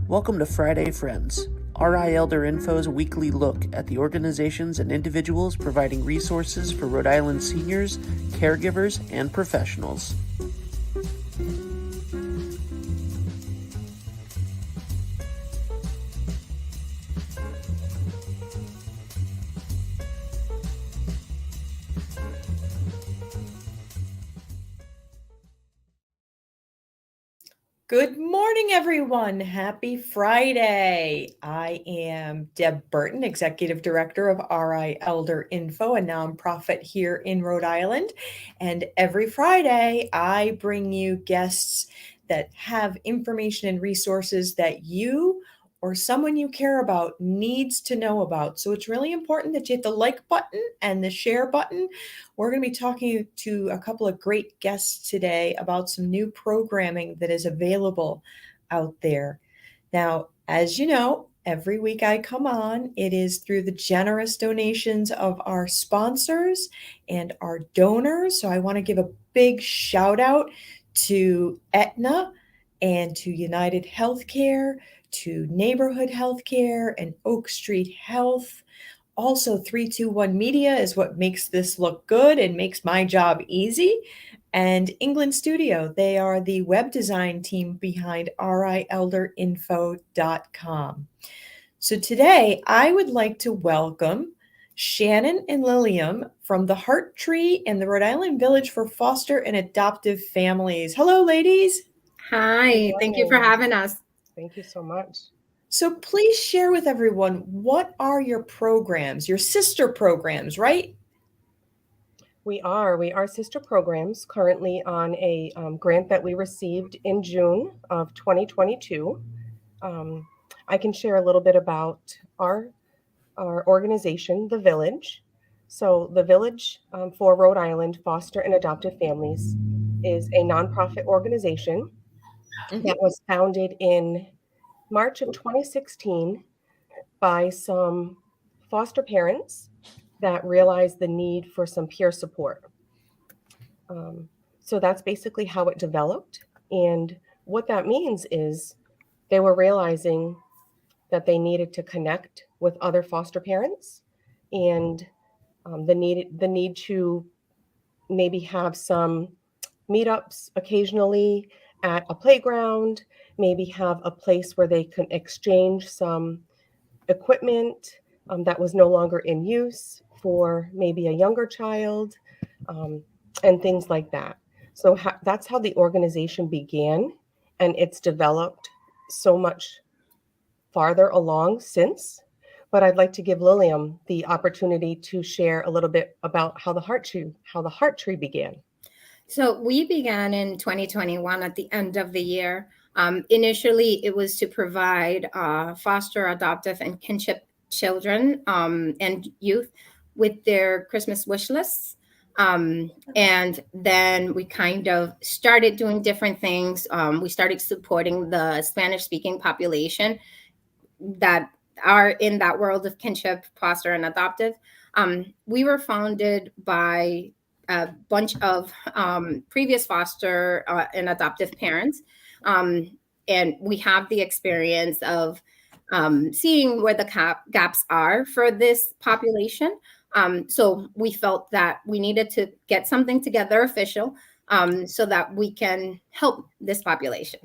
Welcome to Friday Friends, RI Elder Info's weekly look at the organizations and individuals providing resources for Rhode Island seniors, caregivers, and professionals. Good morning, everyone. Happy Friday. I am Deb Burton, Executive Director of RI Elder Info, a nonprofit here in Rhode Island. And every Friday, I bring you guests that have information and resources that you or someone you care about needs to know about. So it's really important that you hit the like button and the share button. We're going to be talking to a couple of great guests today about some new programming that is available out there. Now, as you know, every week I come on, it is through the generous donations of our sponsors and our donors. So I want to give a big shout out to Aetna and to United Healthcare, to Neighborhood Healthcare and Oak Street Health. Also, 321 Media is what makes this look good and makes my job easy. And England Studio, they are the web design team behind rielderinfo.com. So today, I would like to welcome Shannon and Lilium from the Heart Tree and the Rhode Island Village for Foster and Adoptive Families. Hello, ladies. Hi, thank you for having us. Thank you so much. So please share with everyone, what are your programs, your sister programs, right? We are sister programs currently on a grant that we received in June of 2022. I can share a little bit about our organization, The Village. So the Village for Rhode Island Foster and Adoptive Families is a nonprofit organization that was founded in March of 2016 by some foster parents that realized the need for some peer support. So that's basically how it developed. And what that means is they were realizing that they needed to connect with other foster parents and the need to maybe have some meetups occasionally at a playground, maybe have a place where they can exchange some equipment that was no longer in use for maybe a younger child, and things like that. So that's how the organization began, and it's developed so much farther along since. But I'd like to give Lilium the opportunity to share a little bit about how the Heart Tree began. So we began in 2021 at the end of the year. Initially, it was to provide foster, adoptive, and kinship children and youth with their Christmas wish lists. And then we kind of started doing different things. We started supporting the Spanish-speaking population that are in that world of kinship, foster, and adoptive. We were founded by a bunch of previous foster and adoptive parents. And we have the experience of seeing where the gaps are for this population. So we felt that we needed to get something together official so that we can help this population.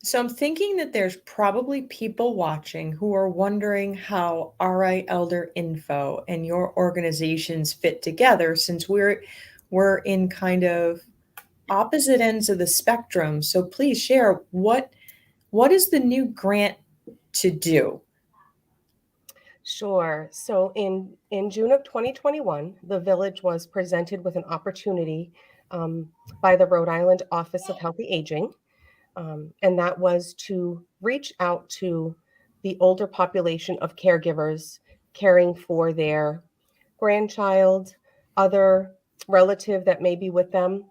So I'm thinking that there's probably people watching who are wondering how RI Elder Info and your organizations fit together, since we're in kind of opposite ends of the spectrum. So please share, what is the new grant to do? Sure. So in June of 2021, the Village was presented with an opportunity by the Rhode Island Office of Healthy Aging. And that was to reach out to the older population of caregivers caring for their grandchild, other relative that may be with them,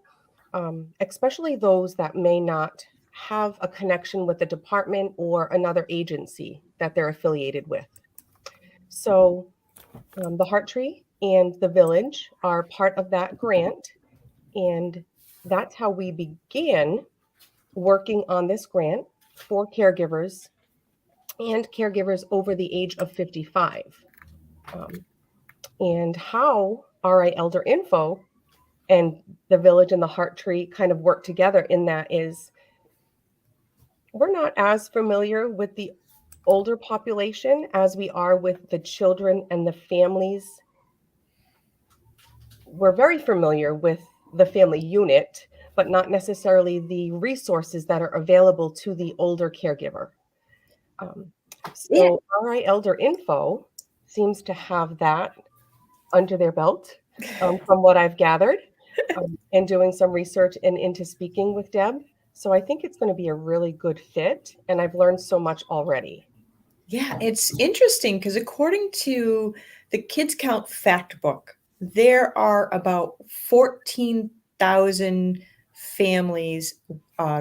especially those that may not have a connection with the department or another agency that they're affiliated with. So the Heart Tree and the Village are part of that grant, and that's how we began working on this grant. for caregivers and caregivers over the age of 55. And how RI Elder Info and the Village and the Heart Tree kind of work together in that is we're not as familiar with the older population as we are with the children and the families. We're very familiar with the family unit, but not necessarily the resources that are available to the older caregiver. Yeah. So RI Elder Info seems to have that under their belt, from what I've gathered, and doing some research and into speaking with Deb. So I think it's going to be a really good fit, and I've learned so much already. Yeah, it's interesting because according to the Kids Count Fact Book, there are about 14,000 families,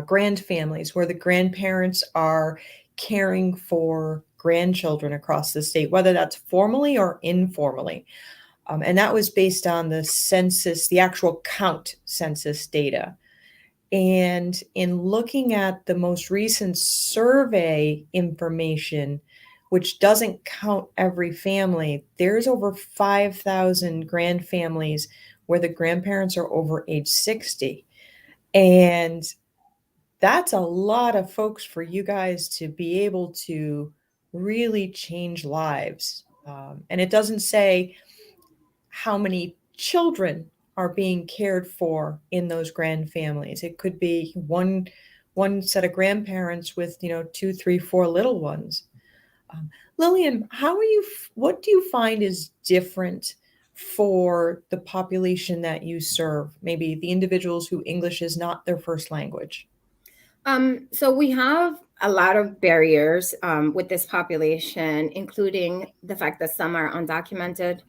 grand families, where the grandparents are caring for grandchildren across the state, whether that's formally or informally. And that was based on the census, the actual count census data. And in looking at the most recent survey information, which doesn't count every family, there's over 5,000 grand families where the grandparents are over age 60. And that's a lot of folks for you guys to be able to really change lives. And it doesn't say how many children are being cared for in those grand families. It could be one set of grandparents with, you know, 2, 3, 4 little ones. Lillian, what do you find is different for the population that you serve? Maybe the individuals who English is not their first language. So we have a lot of barriers with this population, including the fact that some are undocumented.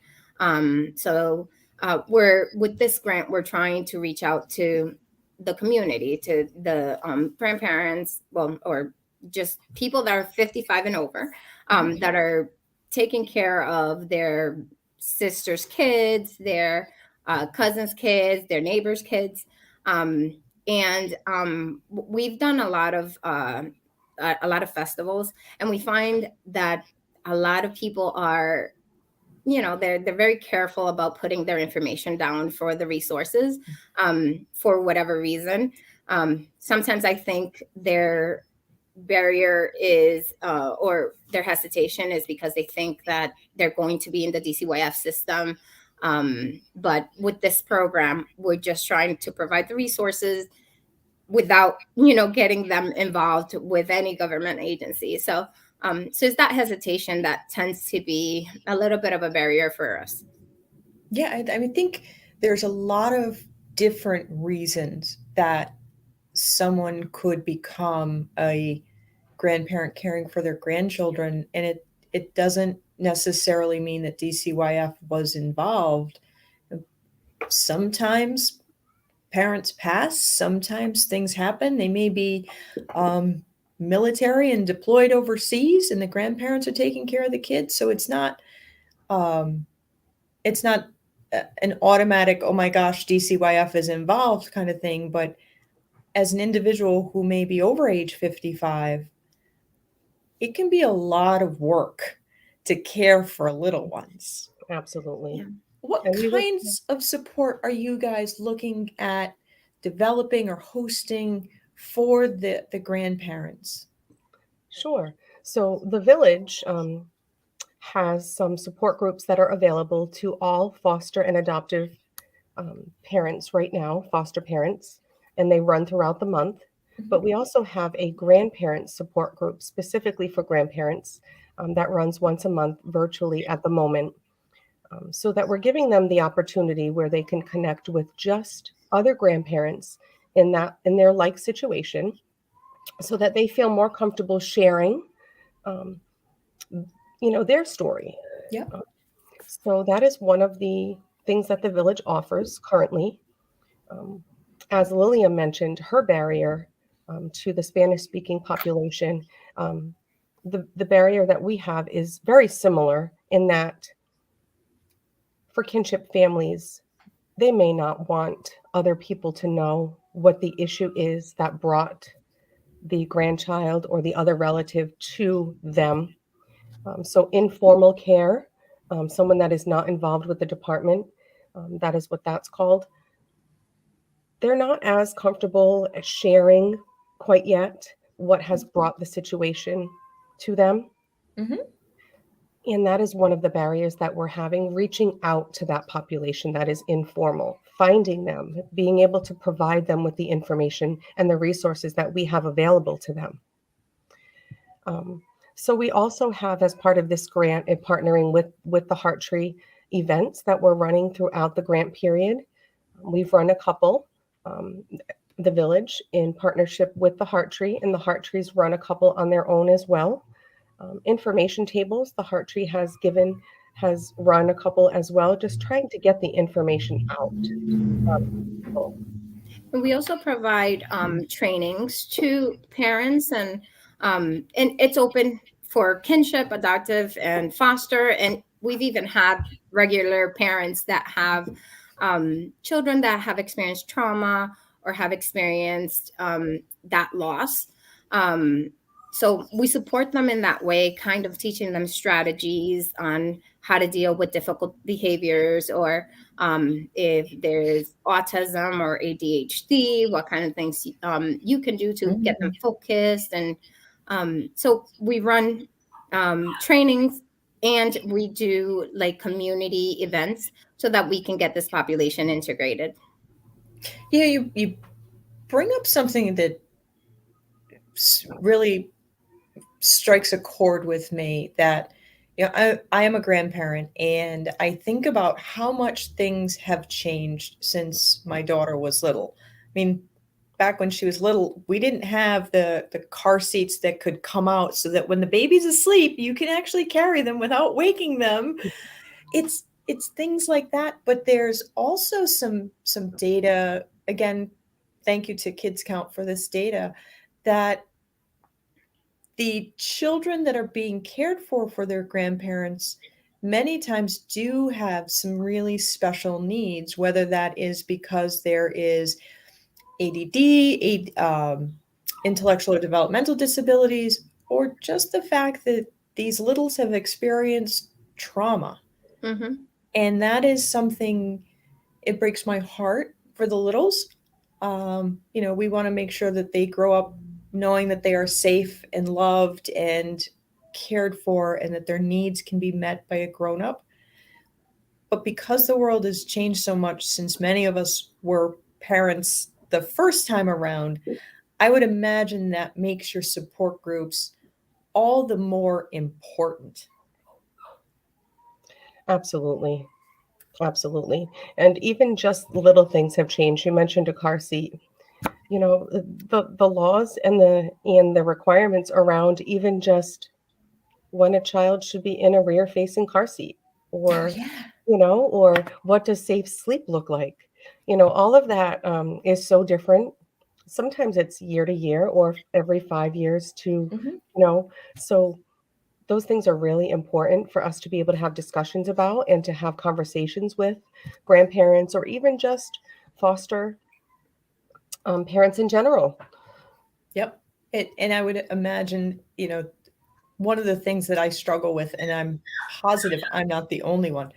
We're with this grant, we're trying to reach out to the community, to the grandparents, well, or just people that are 55 and over, that are taking care of their sisters' kids, their cousins' kids, their neighbors' kids. We've done a lot of festivals, and we find that a lot of people are, you know, they're very careful about putting their information down for the resources, for whatever reason. Sometimes I think their barrier is, or their hesitation is because they think that they're going to be in the DCYF system. But with this program, we're just trying to provide the resources without, you know, getting them involved with any government agency. So it's that hesitation that tends to be a little bit of a barrier for us. Yeah, I think there's a lot of different reasons that someone could become a grandparent caring for their grandchildren, and it doesn't necessarily mean that DCYF was involved. Sometimes parents pass, sometimes things happen. They may be military and deployed overseas, and the grandparents are taking care of the kids. So um, it's not an automatic, oh my gosh, DCYF is involved kind of thing. But as an individual who may be over age 55, it can be a lot of work to care for little ones. Absolutely. Yeah. What And we kinds of support are you guys looking at developing or hosting for the grandparents? Sure. So the village has some support groups that are available to all foster and adoptive parents right now, foster parents, and they run throughout the month. But we also have a grandparent support group specifically for grandparents that runs once a month virtually at the moment, so that we're giving them the opportunity where they can connect with just other grandparents in their like situation, so that they feel more comfortable sharing, um, their story. Yeah. So that is one of the things that the village offers currently. Um, as Lillian mentioned, her barrier to the Spanish-speaking population, the barrier that we have is very similar in that for kinship families, they may not want other people to know what the issue is that brought the grandchild or the other relative to them. So informal care, someone that is not involved with the department, that is what that's called. They're not as comfortable sharing quite yet what has brought the situation to them. Mhm. And that is one of the barriers that we're having, reaching out to that population that is informal, finding them, being able to provide them with the information and the resources that we have available to them. Um, so we also have, as part of this grant, and partnering with the Heart Tree events that we're running throughout the grant period. We've run a couple. Um, the village in partnership with the Heart Tree, and the Heart Trees run a couple on their own as well. Information tables, the Heart Tree has run a couple as well, just trying to get the information out. People. And we also provide trainings to parents, and it's open for kinship, adoptive, and foster. And we've even had regular parents that have children that have experienced trauma or have experienced that loss. So we support them in that way, kind of teaching them strategies on how to deal with difficult behaviors, or if there's autism or ADHD, what kind of things you can do to get them focused. And so we run trainings, and we do like community events so that we can get this population integrated. Yeah, you bring up something that really strikes a chord with me, that I am a grandparent, and I think about how much things have changed since my daughter was little. I mean, back when she was little, we didn't have the car seats that could come out so that when the baby's asleep, you can actually carry them without waking them. It's things like that, but there's also some data, again, thank you to Kids Count for this data, that the children that are being cared for their grandparents many times do have some really special needs, whether that is because there is ADD, intellectual or developmental disabilities, or just the fact that these littles have experienced trauma. Mm-hmm. And that is something, it breaks my heart for the littles. We want to make sure that they grow up knowing that they are safe and loved and cared for, and that their needs can be met by a grown up. But because the world has changed so much since many of us were parents the first time around, I would imagine that makes your support groups all the more important. Absolutely. Absolutely. And even just little things have changed. You mentioned a car seat. The laws and the requirements around even just when a child should be in a rear facing car seat, Oh, or yeah. or what does safe sleep look like. All of that is so different. Sometimes it's year to year or every 5 years to Mhm. so those things are really important for us to be able to have discussions about and to have conversations with grandparents or even just foster parents in general. Yep. And I would imagine, one of the things that I struggle with, and I'm positive I'm not the only one,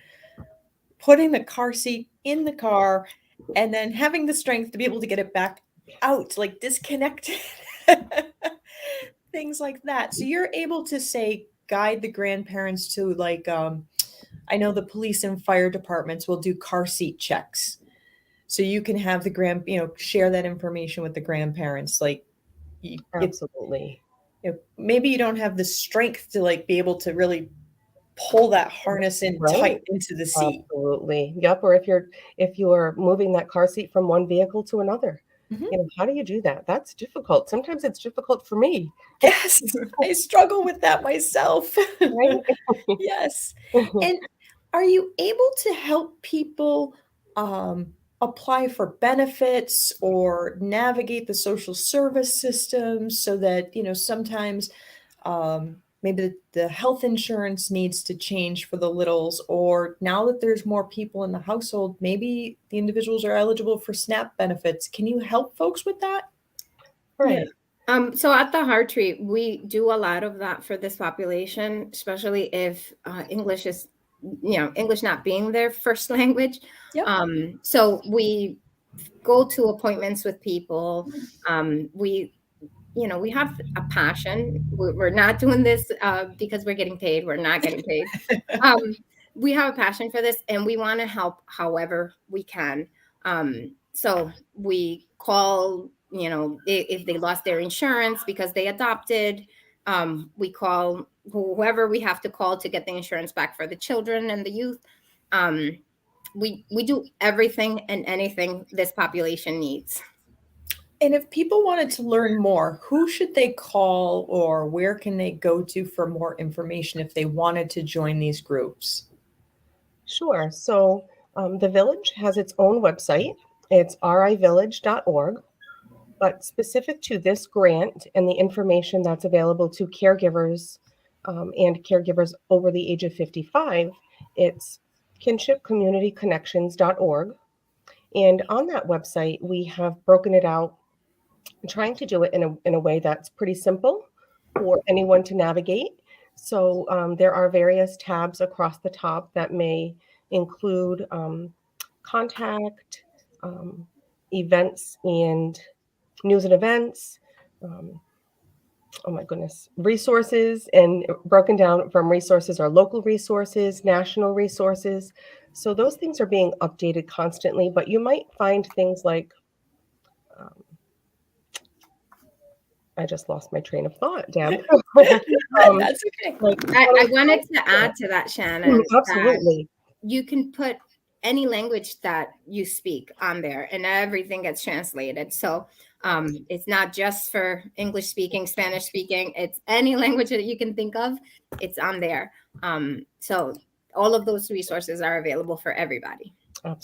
putting the car seat in the car and then having the strength to be able to get it back out, like disconnected. Things like that. So you're able to say, guide the grandparents to, like, I know the police and fire departments will do car seat checks. So you can have share that information with the grandparents. Like, if Absolutely. maybe you don't have the strength to, like, be able to really pull that harness in Right. tight into the seat. Absolutely. Yep. Or if you're moving that car seat from one vehicle to another, Mhm. how do you do that? That's difficult. Sometimes it's difficult for me. Yes, I struggle with that myself. Right? Yes. And are you able to help people apply for benefits or navigate the social service system, so that, sometimes maybe the health insurance needs to change for the littles, or now that there's more people in the household, maybe the individuals are eligible for SNAP benefits. Can you help folks with that? Yeah. Right. So at the Heart Tree, we do a lot of that for this population, especially if English is, English not being their first language. Yep. So we go to appointments with people. We have a passion. We're not doing this because we're getting paid. We're not getting paid. We have a passion for this, and we want to help however we can. So we call, if they lost their insurance because they adopted, we call whoever we have to call to get the insurance back for the children and the youth. We do everything and anything this population needs. And if people wanted to learn more, who should they call or where can they go to for more information if they wanted to join these groups? Sure. So the village has its own website. It's rivillage.org. But specific to this grant and the information that's available to caregivers and caregivers over the age of 55, it's kinshipcommunityconnections.org. And on that website, we have broken it out, trying to do it in a way that's pretty simple for anyone to navigate. So there are various tabs across the top that may include contact, events and news and events, oh my goodness, resources, and broken down from resources are local resources, national resources. So those things are being updated constantly, but you might find things like, I just lost my train of thought, Deb. That's okay. I wanted to add to that, Shannon. Absolutely. You can put any language that you speak on there and everything gets translated. So it's not just for English speaking, Spanish speaking, it's any language that you can think of, it's on there. So all of those resources are available for everybody.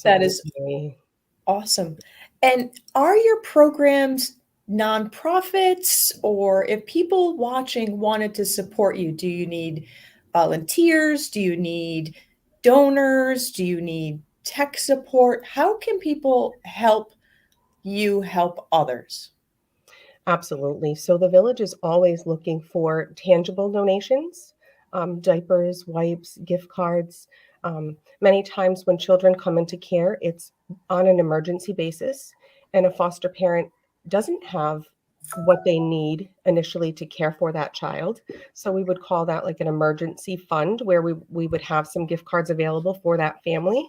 That is Absolutely. awesome. And are your programs nonprofits, or if people watching wanted to support you, do you need volunteers? Do you need donors? Do you need tech support? How can people help you help others? Absolutely. So the village is always looking for tangible donations, diapers, wipes, gift cards. Many times when children come into care, it's on an emergency basis, and a foster parent doesn't have what they need initially to care for that child. So we would call that like an emergency fund where we would have some gift cards available for that family.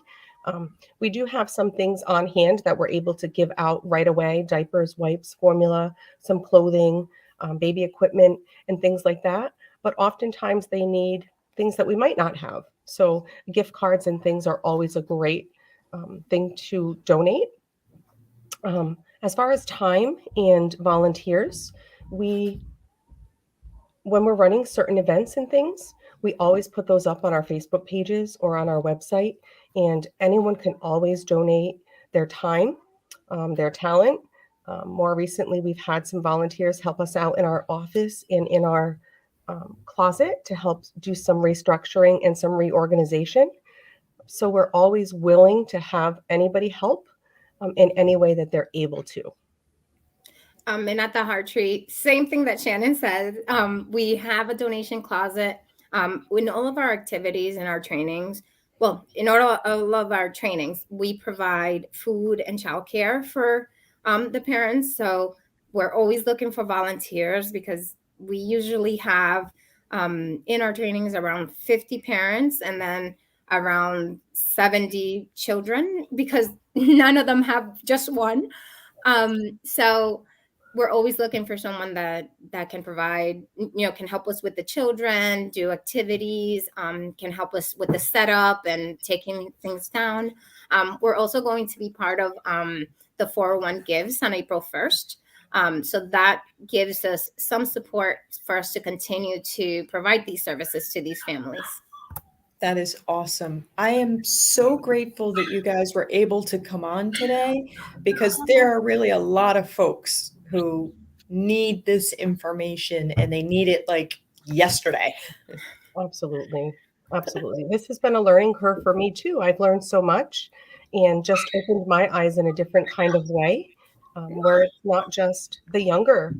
We do have some things on hand that we're able to give out right away: diapers, wipes, formula, some clothing, baby equipment, and things like that. But oftentimes they need things that we might not have. So gift cards and things are always a great thing to donate. As far as time and volunteers, we when we're running certain events and things, we always put those up on our Facebook pages or on our website, and anyone can always donate their time, their talent. More recently, we've had some volunteers help us out in our office and in our closet to help do some restructuring and some reorganization. So we're always willing to have anybody help in any way that they're able to. And at the Heart Tree, same thing that Shannon said. We have a donation closet. In all of our activities and our trainings, in all of our trainings, we provide food and childcare for the parents. So we're always looking for volunteers because we usually have in our trainings around 50 parents and then around 70 children because none of them have just one. So we're always looking for someone that can provide, can help us with the children, do activities, can help us with the setup and taking things down. We're also going to be part of the 401 Gives on April 1st. So that gives us some support for us to continue to provide these services to these families. That is awesome. I am so grateful that you guys were able to come on today because there are really a lot of folks who need this information and they need it like yesterday. Absolutely. Absolutely. This has been a learning curve for me too. I've learned so much and just opened my eyes in a different kind of way. where it's not just the younger,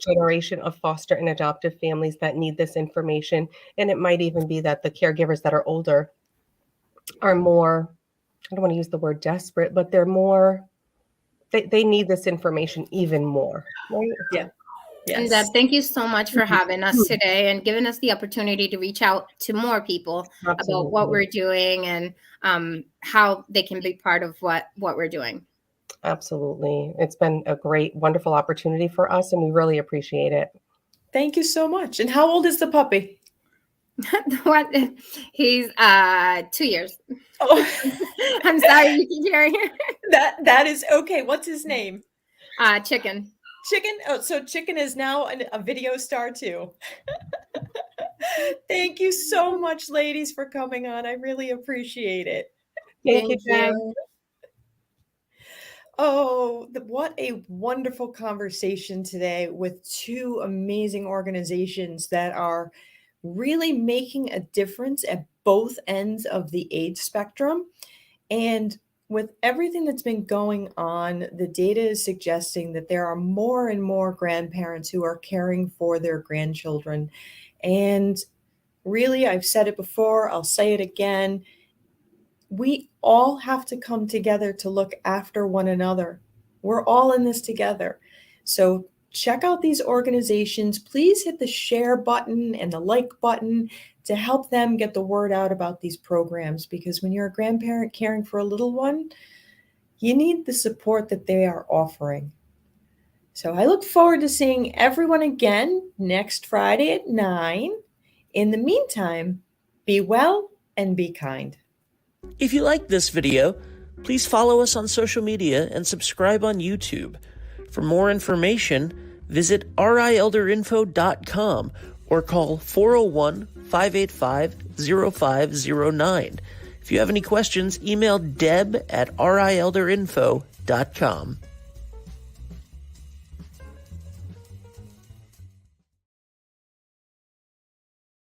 generation of foster and adoptive families that need this information. And it might even be that the caregivers that are older are more, I don't want to use the word desperate, but they're more, they need this information even more, right? Yeah. And Yes. thank you so much for having us today and giving us the opportunity to reach out to more people about what we're doing and how they can be part of what we're doing. Absolutely. It's been a great, wonderful opportunity for us, and we really appreciate it. Thank you so much. And how old is the puppy? What? He's 2 years. Oh, I'm sorry you keep hearing that is okay. What's his name? Chicken. Chicken. Oh, so Chicken is now a video star too. Thank you so much, ladies, for coming on. I really appreciate it. Thank you, Jen. Oh, what a wonderful conversation today with two amazing organizations that are really making a difference at both ends of the age spectrum. And with everything that's been going on, the data is suggesting that there are more and more grandparents who are caring for their grandchildren. And really, I've said it before, I'll say it again. We all have to come together to look after one another. We're all in this together. So check out these organizations. Please hit the share button and the like button to help them get the word out about these programs, because when you're a grandparent caring for a little one, you need the support that they are offering. So I look forward to seeing everyone again next Friday at 9. In the meantime, be well and be kind. If you liked this video, please follow us on social media and subscribe on YouTube. For more information, visit rielderinfo.com or call 401-585-0509. If you have any questions, email deb@rielderinfo.com.